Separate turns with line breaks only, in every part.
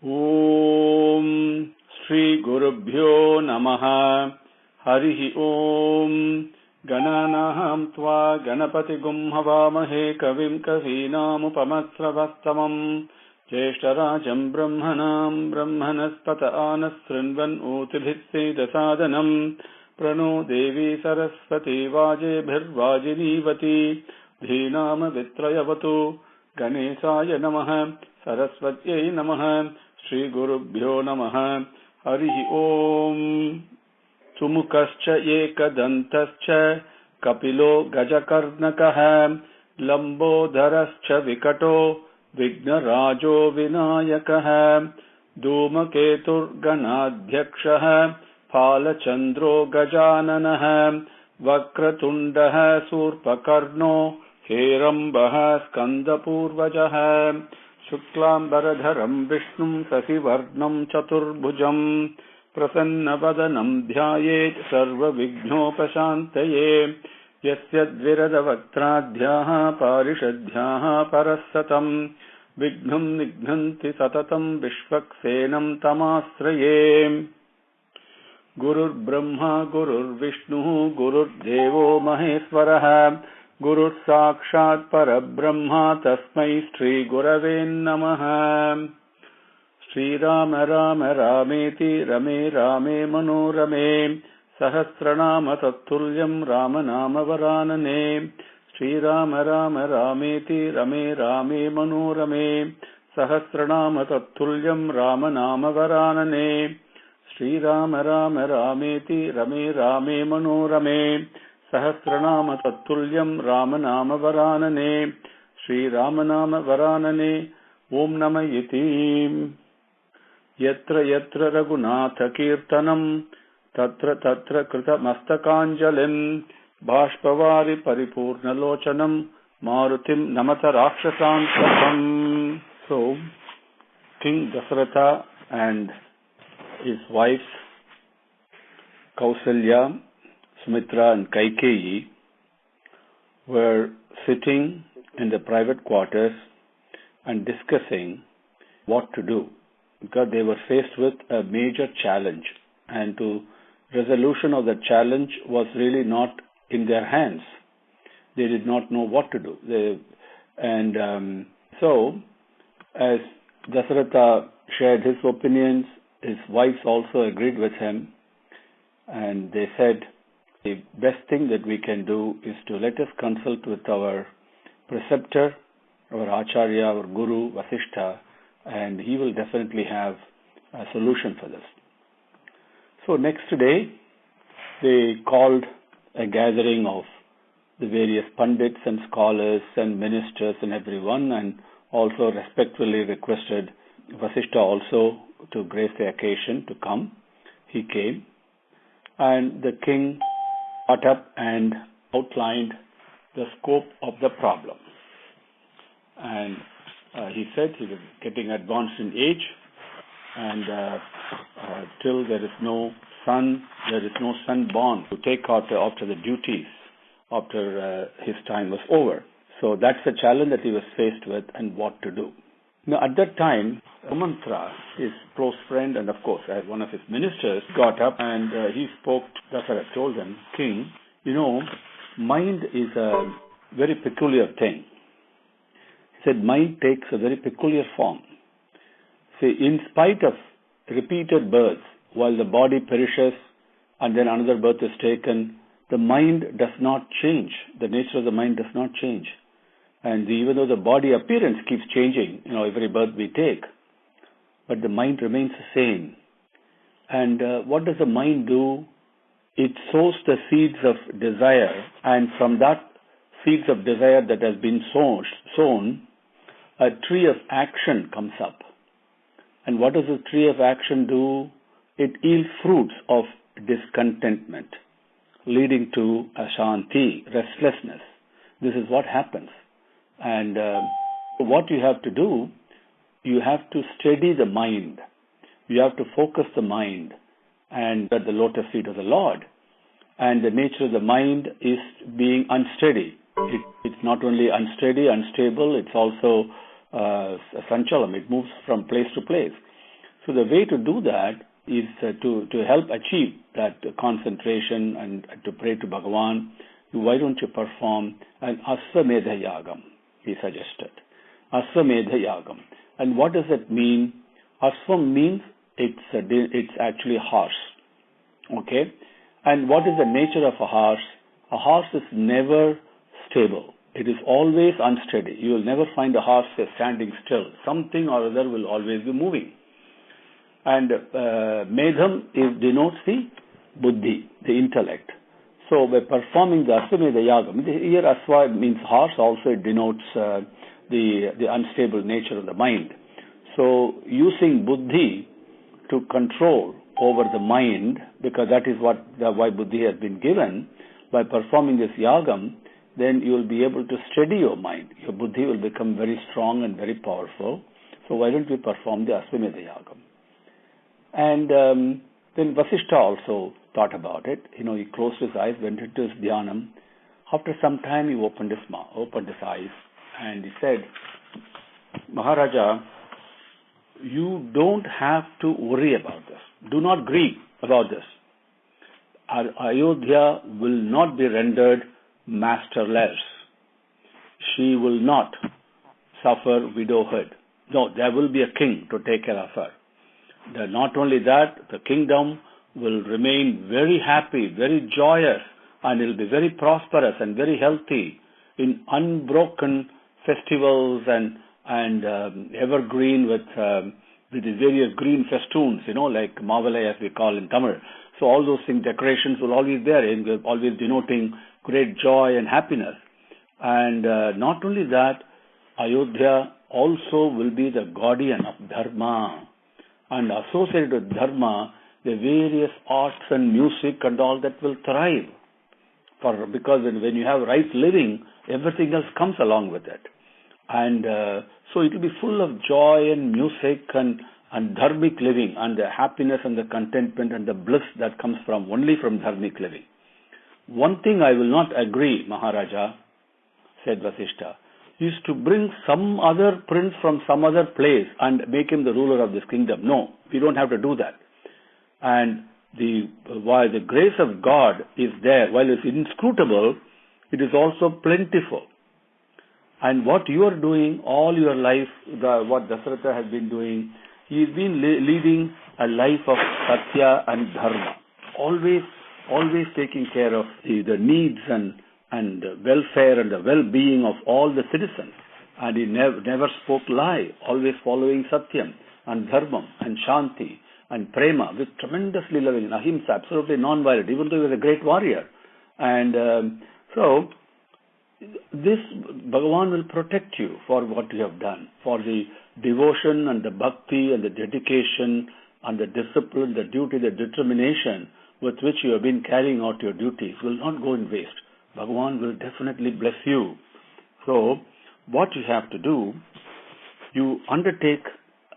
Om Shri Gurubhyo Namaha Harihi Om Gananaham Tva Ganapati Gum Havamahe Kavim Kavinam Upamatsravastamam Jeshtarajam Brahmanam Brahmanaspata Anasrinvan Utibhitse Dasadanam Prano Devi Saraswati Vaje Bhirvajinivati Dhinama Vitrayavatu Ganesaya Namaha Saraswatyai Namaha Shri Gurubhyo Namaha Harihi Om Sumukascha Ekadantascha Kapilo Gajakarnakaha Lambodharascha Vikato Vignarajo Vinayakaha Dhumaketur Ganadhyakshaha Phalachandro Gajananaha Vakratundaha Surpakarno Herambaha Skandapurvajaha Shuklambaradharam Vishnum Sasivarnam Chaturbhujam Prasannavadanam Dhyayet Sarva Vignopashantaye Yasya Dviradavaktradhyaha Parishadhyaha Parasatam Vignam Nignanti Satatam Vishvaksenam Tamasraye Gurur Brahma Gurur Vishnu Gurur Devo Maheswaraha Guru Sakshat Parabrahma Tasmai Shri Gurave Namaha Shri Rama Rama Rameti Rame Rame Manorame Sahasranama Tattulyam Rama Nama Varanane Shri Rama Rama Rameti Rame Rame Manorame Sahasranama Tattulyam Rama Nama Varanane Shri Rama Rama Rameti Rame Rame Manorame Sahasranama Tattulyam Ramanama Varanane Shri Ramanama Varanane Om Namayiti Yatra Yatra Raghunatha Kirtanam Tatra Tatra Krita Mastakanjalim Bhashpavari Paripurna Lochanam Marutim Namata Rakshasantam. So, King Dasharatha and his wives Kausalya, Sumitra and Kaikeyi were sitting in the private quarters and discussing what to do, because they were faced with a major challenge, and the resolution of the challenge was really not in their hands. They did not know what to do. So, as Dasharatha shared his opinions, his wives also agreed with him, and they said, the best thing that we can do is to let us consult with our preceptor, our Acharya, our Guru, Vasishtha, and he will definitely have a solution for this. So next day, they called a gathering of the various pundits and scholars and ministers and everyone, and also respectfully requested Vasishtha also to grace the occasion to come. He came, and the king got up and outlined the scope of the problem. And he said he was getting advanced in age, and till there is no son born to take after the duties after his time was over. So that's the challenge that he was faced with, and what to do. Now at that time, Ramantra, his close friend and of course one of his ministers, got up and he spoke. Dasharatha told him, King, mind is a very peculiar thing. He said, mind takes a very peculiar form. See, in spite of repeated births, while the body perishes and then another birth is taken, the mind does not change. The nature of the mind does not change. And even though the body appearance keeps changing, every birth we take, but the mind remains the same. And what does the mind do? It sows the seeds of desire, and from that seeds of desire that has been sown, a tree of action comes up. And what does the tree of action do? It yields fruits of discontentment, leading to ashanti, restlessness. This is what happens. And what you have to do, you have to steady the mind. You have to focus the mind and at the lotus feet of the Lord. And the nature of the mind is being unsteady. It's not only unsteady, unstable, it's also sanchalam. It moves from place to place. So the way to do that is to help achieve that concentration and to pray to Bhagavan. Why don't you perform an Aswamedha Yagam, he suggested. Aswamedha Yagam. And what does it mean? Aswam means it's actually horse. Okay? And what is the nature of a horse? A horse is never stable. It is always unsteady. You will never find a horse standing still. Something or other will always be moving. And Medham denotes the buddhi, the intellect. So by performing the Aswamedha Yagam, here Aswa means horse, also it denotes the unstable nature of the mind. So using buddhi to control over the mind, because that is why buddhi has been given, by performing this yagam, then you will be able to steady your mind. Your buddhi will become very strong and very powerful. So why don't we perform the Aswamedha Yagam? And then Vasishtha also thought about it. He closed his eyes, went into his dhyanam. After some time, he opened his eyes, and he said, Maharaja, you don't have to worry about this. Do not grieve about this. Ayodhya will not be rendered masterless. She will not suffer widowhood. No, there will be a king to take care of her. Not only that, the kingdom will remain very happy, very joyous, and it will be very prosperous and very healthy in unbroken festivals and evergreen with the various green festoons, like Mavalai as we call in Tamil. So all those things, decorations will always be there, always denoting great joy and happiness. And not only that, Ayodhya also will be the guardian of Dharma. And associated with Dharma, the various arts and music and all that will thrive. Because when you have right living, everything else comes along with it. And so it will be full of joy and music and dharmic living, and the happiness and the contentment and the bliss that comes only from dharmic living. One thing I will not agree, Maharaja, said Vasishtha, is to bring some other prince from some other place and make him the ruler of this kingdom. No, we don't have to do that. And while the grace of God is there, while it's inscrutable, it is also plentiful. And what you are doing all your life, what Dasharatha has been doing, he's been leading a life of Sathya and Dharma, always taking care of the needs and the welfare and the well-being of all the citizens. And he never spoke lie, always following Satyam and Dharmam and Shanti and Prema, with tremendously loving, and Ahimsa, absolutely non-violent, even though he was a great warrior. And so this Bhagavan will protect you for what you have done, for the devotion and the bhakti and the dedication and the discipline, the duty, the determination with which you have been carrying out your duties will not go in waste. Bhagavan will definitely bless you. So what you have to do, you undertake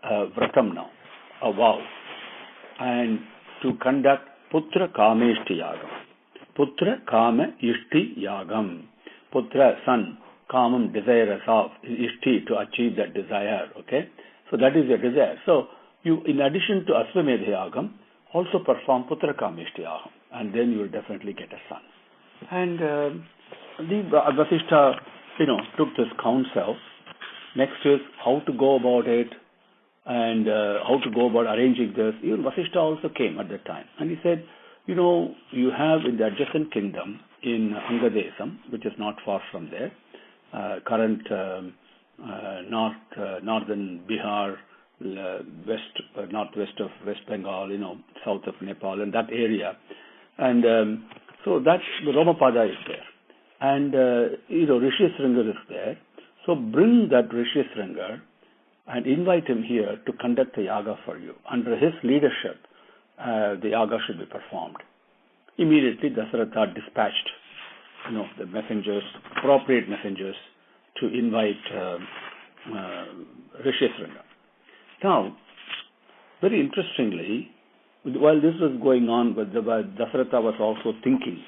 a vratam now, a vow, and to conduct Putra Kameshti Yaga. Putra Kameshti Yagam. Putra, son, Kamam, desirous of, Ishti, to achieve that desire, okay? So that is your desire. So you, in addition to Aswamedha Yagam, also perform Putra Kameshti Yagam, and then you will definitely get a son. And Vasishtha, took this counsel. Next is how to go about it, and how to go about arranging this. Even Vasishtha also came at that time, and he said, you have in the adjacent kingdom in Angadesam, which is not far from there, current northern Bihar, northwest of West Bengal, south of Nepal, and that area. And so that's the Romapada is there. And, Rishi Sringar is there. So bring that Rishi Sringar and invite him here to conduct the yaga for you. Under his leadership, the yaga should be performed. Immediately, Dasharatha dispatched, the messengers, appropriate messengers, to invite Rishi Sringar. Now, very interestingly, while this was going on, Dasharatha was also thinking,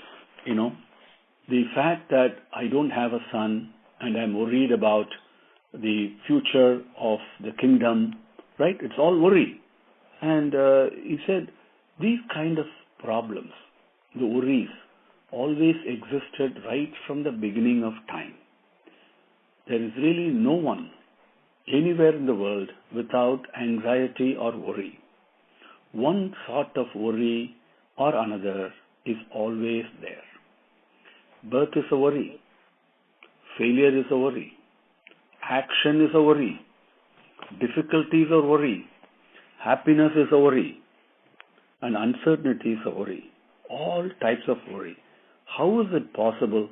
the fact that I don't have a son and I'm worried about the future of the kingdom, right? It's all worry. And he said, these kind of problems, the worries, always existed right from the beginning of time. There is really no one anywhere in the world without anxiety or worry. One sort of worry or another is always there. Birth is a worry. Failure is a worry. Action is a worry. Difficulties are worry. Happiness is a worry. And uncertainty is a worry. All types of worry. How is it possible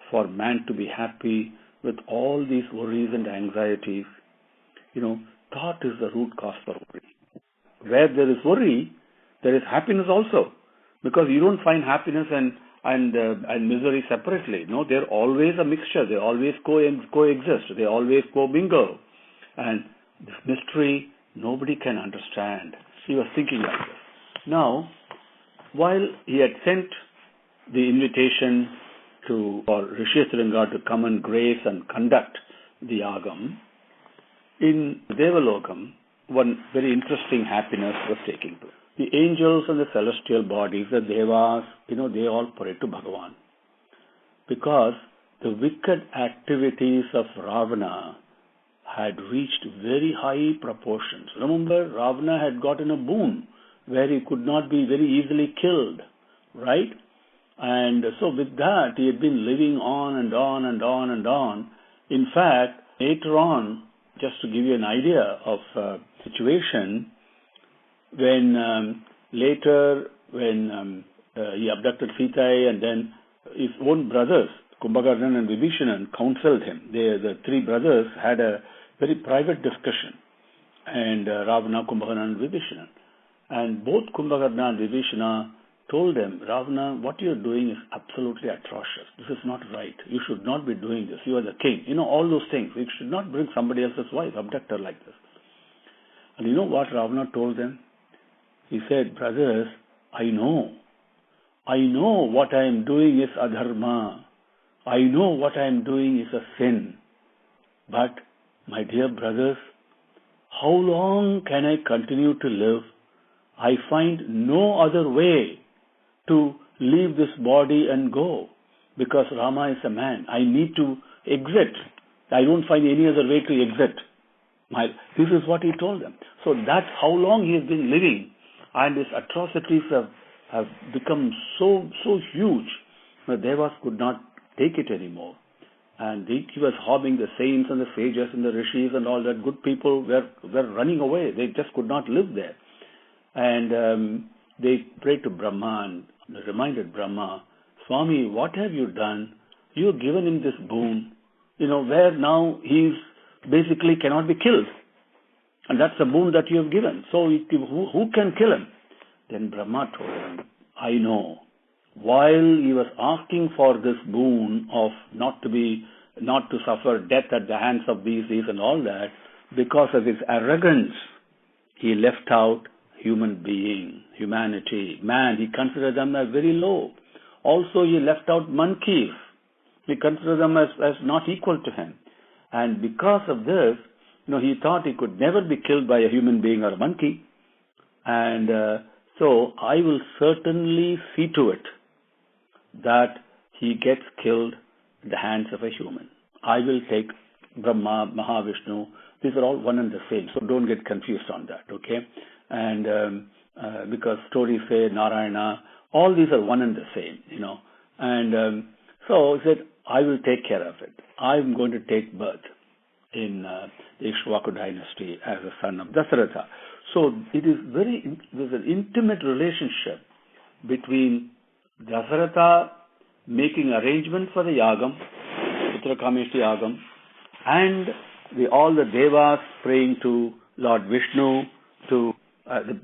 for man to be happy with all these worries and anxieties? Thought is the root cause for worry. Where there is worry, there is happiness also. Because you don't find happiness and misery separately. No, they're always a mixture. They always coexist. They always co-mingle. And this mystery, nobody can understand. He was thinking like this. Now, while he had sent the invitation for Rishyasringa to come and grace and conduct the Yagam, in Devalokam, one very interesting happiness was taking place. The angels and the celestial bodies, the Devas, they all pray to Bhagavan. Because the wicked activities of Ravana had reached very high proportions. Remember, Ravana had gotten a boon where he could not be very easily killed, right? And so with that, he had been living on and on and on and on. In fact, later on, just to give you an idea of situation, when he abducted Sita and then his own brothers, Kumbhakarnan and Vibhishanan, counseled him. The three brothers had a very private discussion, and Ravana, Kumbhakarnan and Vibhishanan. And both Kumbhakarna and Vibhishana told them, Ravana, what you are doing is absolutely atrocious. This is not right. You should not be doing this. You are the king. All those things. You should not bring somebody else's wife, abduct her like this. And you know what Ravana told them? He said, brothers, I know what I am doing is adharma. I know what I am doing is a sin. But, my dear brothers, how long can I continue to live? I find no other way to leave this body and go. Because Rama is a man. I need to exit. I don't find any other way to exit. This is what he told them. So that's how long he has been living. And his atrocities have become so huge that Devas could not take it anymore. And he was harming the saints and the sages and the rishis and all that. Good people were running away. They just could not live there. And they prayed to Brahma and reminded Brahma, Swami, what have you done? You have given him this boon, where now he basically cannot be killed. And that's a boon that you have given. So who can kill him? Then Brahma told him, I know. While he was asking for this boon of not to suffer death at the hands of these and all that, because of his arrogance, he left out human being, humanity, man. He considered them as very low. Also, he left out monkeys. He considered them as not equal to him. And because of this, he thought he could never be killed by a human being or a monkey. And so I will certainly see to it that he gets killed in the hands of a human. I will take Brahma, Mahavishnu. These are all one and the same. So don't get confused on that, okay? And because stories say Narayana, all these are one and the same, And so he said, I will take care of it. I'm going to take birth in the Ikshvaku dynasty as a son of Dasharatha. So there's an intimate relationship between Dasharatha making arrangements for the Yagam, Putra Kameshti Yagam, and all the Devas praying to Lord Vishnu to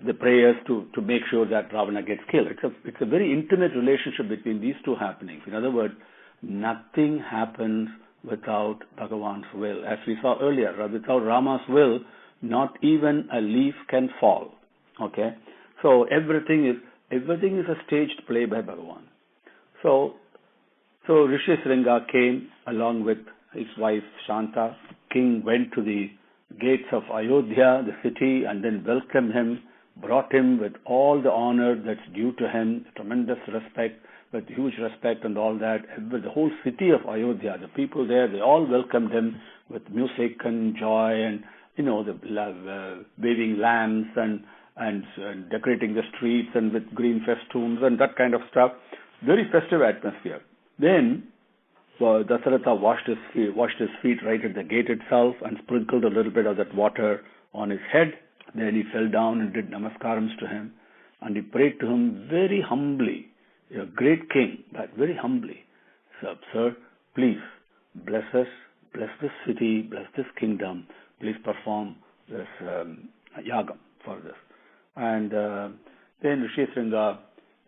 the prayers to make sure that Ravana gets killed. It's a very intimate relationship between these two happenings. In other words, nothing happens without Bhagavan's will. As we saw earlier, without Rama's will, not even a leaf can fall. Okay? So everything is a staged play by Bhagavan. So Rishyasringa came along with his wife Shanta. King went to the gates of Ayodhya, the city, and then welcomed him brought him with all the honor that's due to him, tremendous respect, with huge respect and all that. The whole city of Ayodhya, the people there, they all welcomed him with music and joy and, the waving lamps and decorating the streets and with green festoons and that kind of stuff. Very festive atmosphere. Then Dasharatha washed his feet right at the gate itself and sprinkled a little bit of that water on his head. Then he fell down and did namaskarams to him, and he prayed to him very humbly. A great king, but very humbly. Sir, please bless us, bless this city, bless this kingdom. Please perform this Yagam for this. And then Rishi Sringa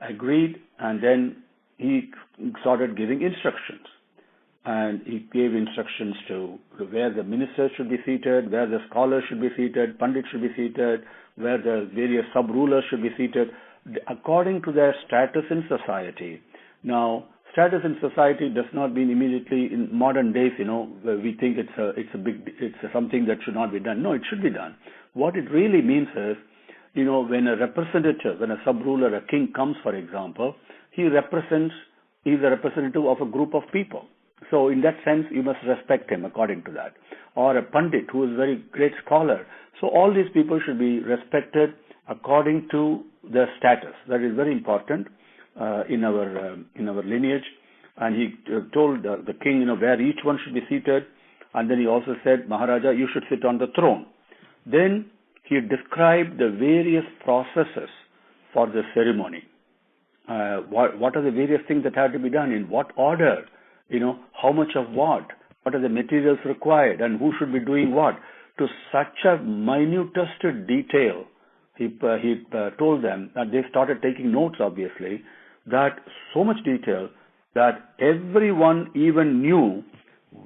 agreed, and then he started giving instructions. And he gave instructions to where the ministers should be seated, where the scholars should be seated, pandits should be seated, where the various sub-rulers should be seated, according to their status in society. Now, status in society does not mean immediately in modern days, where we think it's something that should not be done. No, it should be done. What it really means is, when a representative, when a sub-ruler, a king comes, for example, he's a representative of a group of people. So in that sense, you must respect him according to that. Or a pandit who is a very great scholar. So all these people should be respected according to their status. That is very important in our lineage. And he told the king, where each one should be seated. And then he also said, Maharaja, you should sit on the throne. Then he described the various processes for the ceremony. What are the various things that have to be done, in what order, how much of what are the materials required, and who should be doing what, to such a minutest detail. He told them, and they started taking notes, obviously, that so much detail that everyone even knew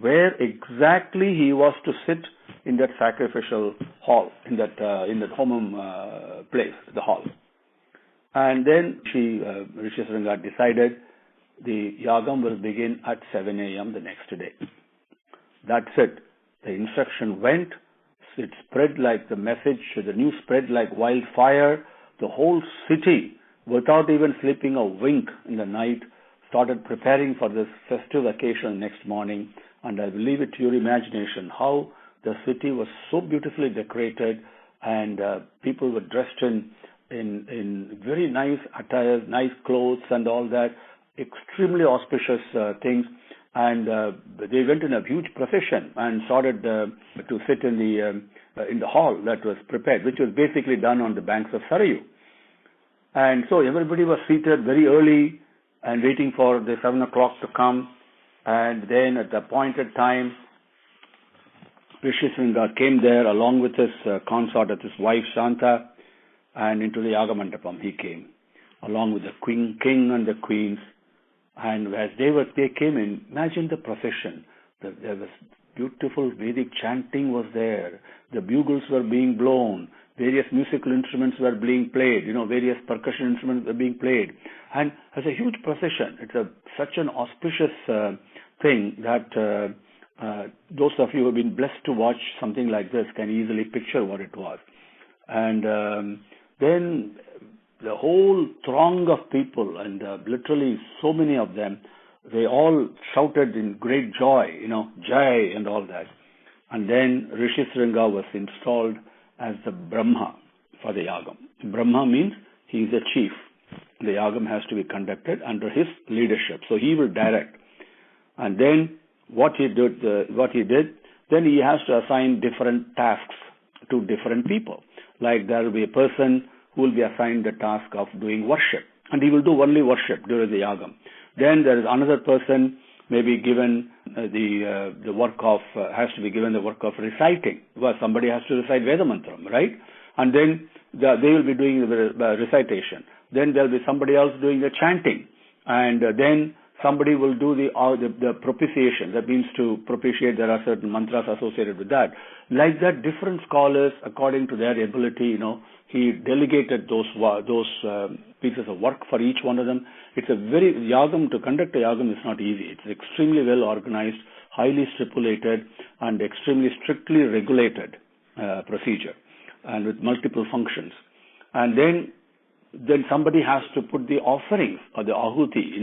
where exactly he was to sit in that sacrificial hall, in that homum place, the hall. And then Rishi Sringa decided the Yagam will begin at 7 a.m. the next day. That's it. The instruction went. It spread like the message, the news spread like wildfire. The whole city, without even sleeping a wink in the night, started preparing for this festive occasion next morning. And I will leave it to your imagination how the city was so beautifully decorated, and people were dressed in very nice attires, nice clothes and all that, extremely auspicious things. And they went in a huge procession and started to sit in the hall that was prepared, which was basically done on the banks of Sarayu. And so everybody was seated very early and waiting for the 7 o'clock to come. And then at the appointed time, Rishi Sringa came there along with his consort, his wife Shanta, and into the Yaga Mandapam he came, along with the king and the queens. And as they came in, imagine the procession. There was beautiful Vedic chanting was there. The bugles were being blown. Various musical instruments were being played. Various percussion instruments were being played. And as a huge procession, it's such an auspicious thing that those of you who have been blessed to watch something like this can easily picture what it was. And then the whole throng of people, and literally so many of them, they all shouted in great joy, Jai and all that. And then Rishi Sringa was installed as the Brahma for the Yagam. Brahma means he is the chief. The Yagam has to be conducted under his leadership. So he will direct. And then what he did, then he has to assign different tasks to different people. Like there will be a person who will be assigned the task of doing worship, and he will do only worship during the Yagam. Then there is another person may be given the work of reciting. Well, somebody has to recite Veda Mantram, right? And then they will be doing the recitation. Then there will be somebody else doing the chanting, and then somebody will do the propitiation. That means to propitiate. There are certain mantras associated with that. Like that, different scholars, according to their ability, he delegated those pieces of work for each one of them. It's to conduct a Yagam is not easy. It's extremely well organized, highly stipulated, and extremely strictly regulated procedure, and with multiple functions. And then somebody has to put the offerings or the ahuti,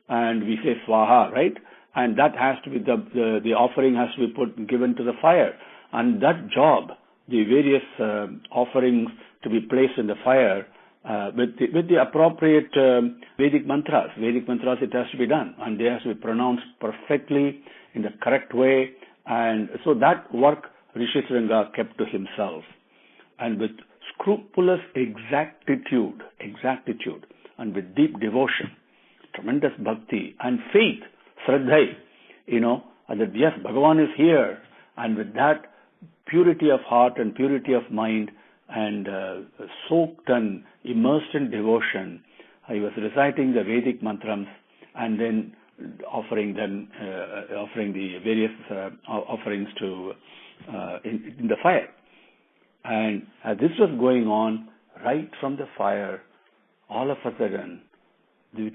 and we say swaha, right? And that has to be the offering has to be given to the fire. And that job, the various offerings to be placed in the fire with the appropriate Vedic mantras. Vedic mantras, it has to be done, and they have to be pronounced perfectly in the correct way. And so that work Rishisringa kept to himself, and with scrupulous exactitude, and with deep devotion, tremendous bhakti and faith, Shraddha, and that yes, Bhagavan is here, and with that purity of heart and purity of mind, and soaked and immersed in devotion, he was reciting the Vedic mantras and then offering the various offerings to in the fire. And as this was going on, right from the fire, all of a sudden, the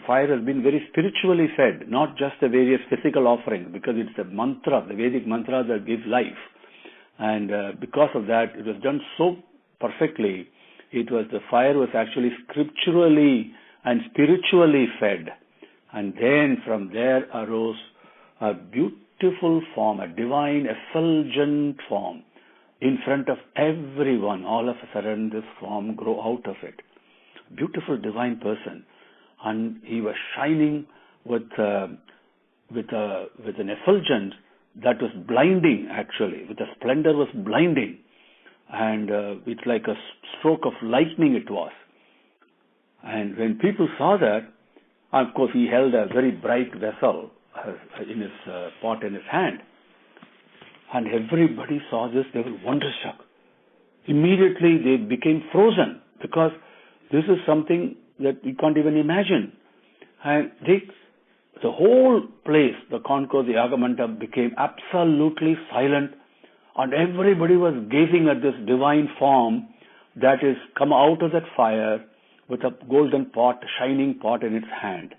fire has been very spiritually fed, not just the various physical offerings, because it's the mantra, the Vedic mantra that gives life. And because of that, it was done so perfectly. The fire was actually scripturally and spiritually fed. And then from there arose a beautiful form, a divine, effulgent form. In front of everyone, all of a sudden this form grew out of it. Beautiful divine person. And he was shining with an effulgence that was blinding, actually. With a splendor was blinding. And it's like a stroke of lightning it was. And when people saw that, of course he held a very bright vessel in his pot in his hand. And everybody saw this, they were wonderstruck. Immediately they became frozen, because this is something that we can't even imagine. And the whole place, the concourse, the Yagamanta, became absolutely silent, and everybody was gazing at this divine form that is come out of that fire with a golden pot, shining pot in its hand.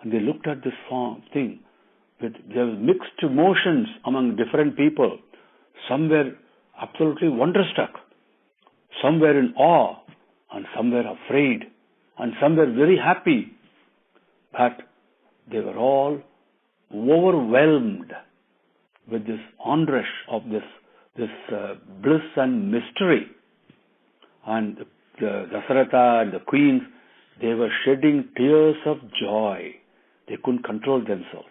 And they looked at this thing. There were mixed emotions among different people. Some were absolutely wonderstruck, some were in awe, and some were afraid, and some were very happy. But they were all overwhelmed with this onrush of this bliss and mystery. And the Dasharatha and the queens, they were shedding tears of joy. They couldn't control themselves.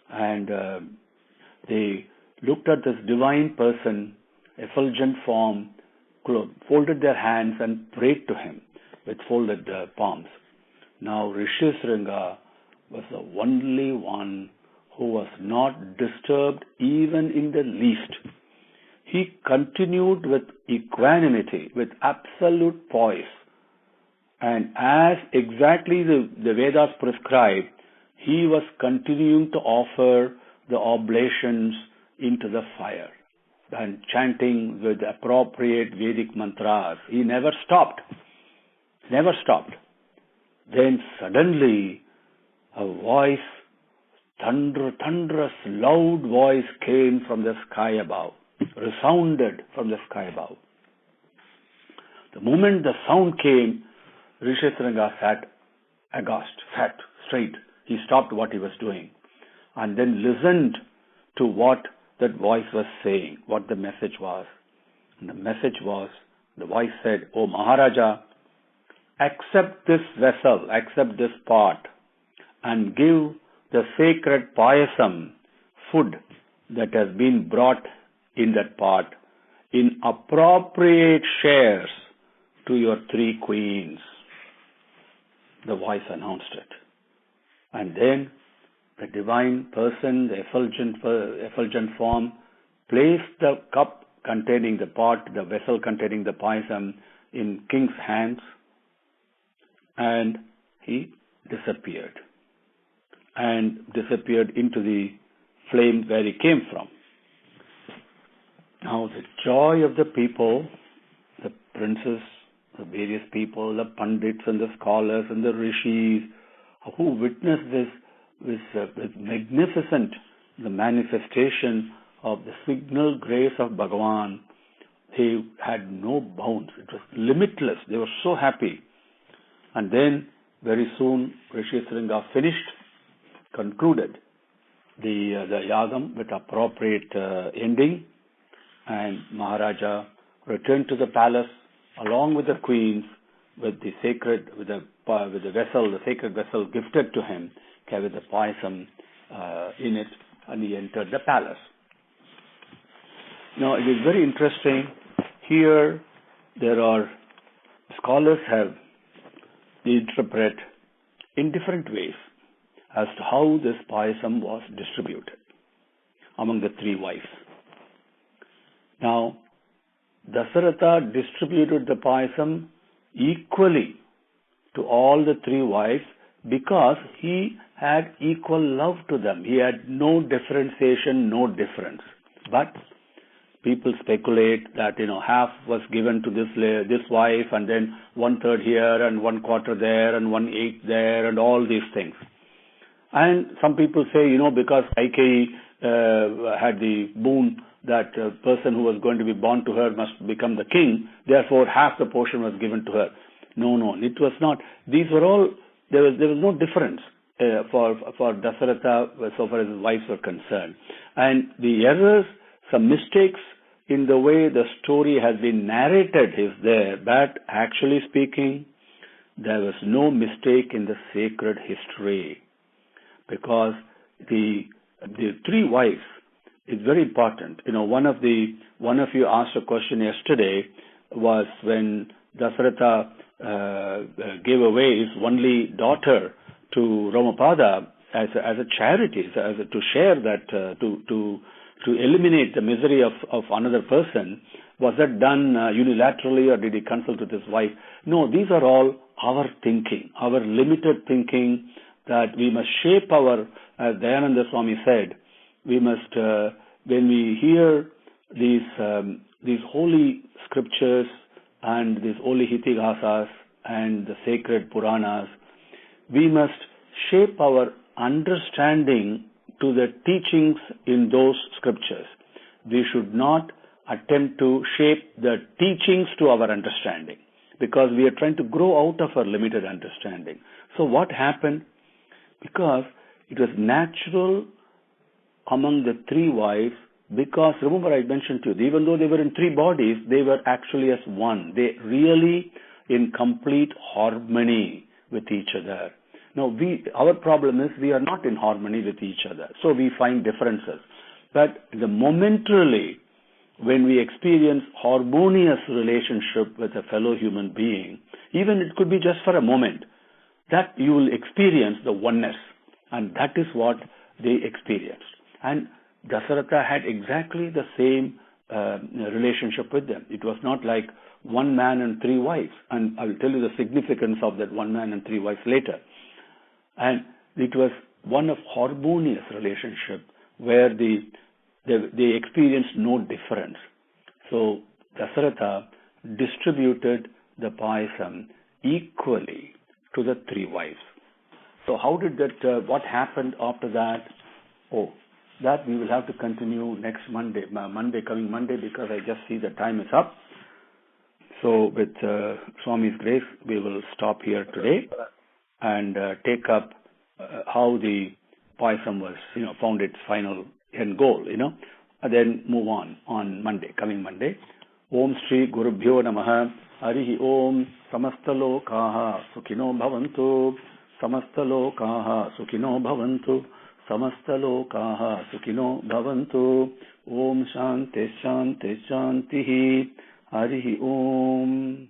And they looked at this divine person, effulgent form, folded their hands and prayed to him with folded palms. Now Rishisringa was the only one who was not disturbed even in the least. He continued with equanimity, with absolute poise. And as exactly the Vedas prescribe, he was continuing to offer the oblations into the fire and chanting with appropriate Vedic mantras. He never stopped. Then suddenly a voice, thunderous, loud voice came from the sky above, resounded from the sky above. The moment the sound came, Rishisringa sat aghast, sat straight. He stopped what he was doing and then listened to what that voice was saying, what the message was. And the message was, the voice said, "O Maharaja, accept this vessel, accept this pot, and give the sacred payasam, food that has been brought in that pot, in appropriate shares to your 3 queens." The voice announced it. And then the divine person, the effulgent form, placed the cup containing the pot, the vessel containing the payasam, in king's hands, and he disappeared into the flame where he came from. Now the joy of the people, the princes, the various people, the pandits and the scholars and the rishis who witnessed this magnificent the manifestation of the signal grace of Bhagavan, they had no bounds. It was limitless. They were so happy. And then very soon Rishyasringa finished, concluded the Yagam with appropriate ending, and Maharaja returned to the palace along with the queens with the sacred, with the vessel, the sacred vessel gifted to him, with the payasam in it, and he entered the palace. Now it is very interesting. Here there are scholars have interpret in different ways as to how this payasam was distributed among the three wives. Now, Dasharatha distributed the payasam equally to all the three wives because he had equal love to them. He had no differentiation, no difference. But people speculate that, half was given to this wife, and then 1/3 here and 1/4 there and 1/8 there and all these things. And some people say, because Kaikeyi had the boon that person who was going to be born to her must become the king, therefore half the portion was given to her. No, it was not. These were all, there was no difference for Dasharatha so far as his wives were concerned. And the errors, some mistakes in the way the story has been narrated is there, but actually speaking, there was no mistake in the sacred history, because the three wives is very important. One of you asked a question yesterday was when Dasharatha gave away his only daughter to Ramapada as a charity, to share that, to eliminate the misery of another person. Was that done unilaterally, or did he consult with his wife? No, these are all our thinking, our limited thinking, that we must shape as Dayananda Swami said, we must, when we hear these holy scriptures and these holy Itigasas and the sacred Puranas, we must shape our understanding to the teachings in those scriptures. We should not attempt to shape the teachings to our understanding, because we are trying to grow out of our limited understanding. So what happened? Because it was natural among the three wives, because remember I mentioned to you, even though they were in three bodies, they were actually as one. They really in complete harmony with each other. Now, our problem is we are not in harmony with each other, so we find differences. But momentarily, when we experience harmonious relationship with a fellow human being, even it could be just for a moment, that you will experience the oneness, and that is what they experienced. And Dasharatha had exactly the same relationship with them. It was not like one man and three wives, and I will tell you the significance of that one man and three wives later. And it was one of harmonious relationship where they experienced no difference. So Dasharatha distributed the payasam equally to the three wives. So how did that, what happened after that? Oh, that we will have to continue next coming Monday, because I just see the time is up. So with Swami's grace, we will stop here today and take up how the payasam was, found its final end goal, and then move on Monday, coming Monday. Om Shri Gurubhyo Namaha. Harihi Om. Samastalokaha Sukhino Bhavantu. Samastalokaha Sukhino Bhavantu. Samastalokaha Sukhino Bhavantu. Om Shanti Shanti Shantihi. Harihi Om.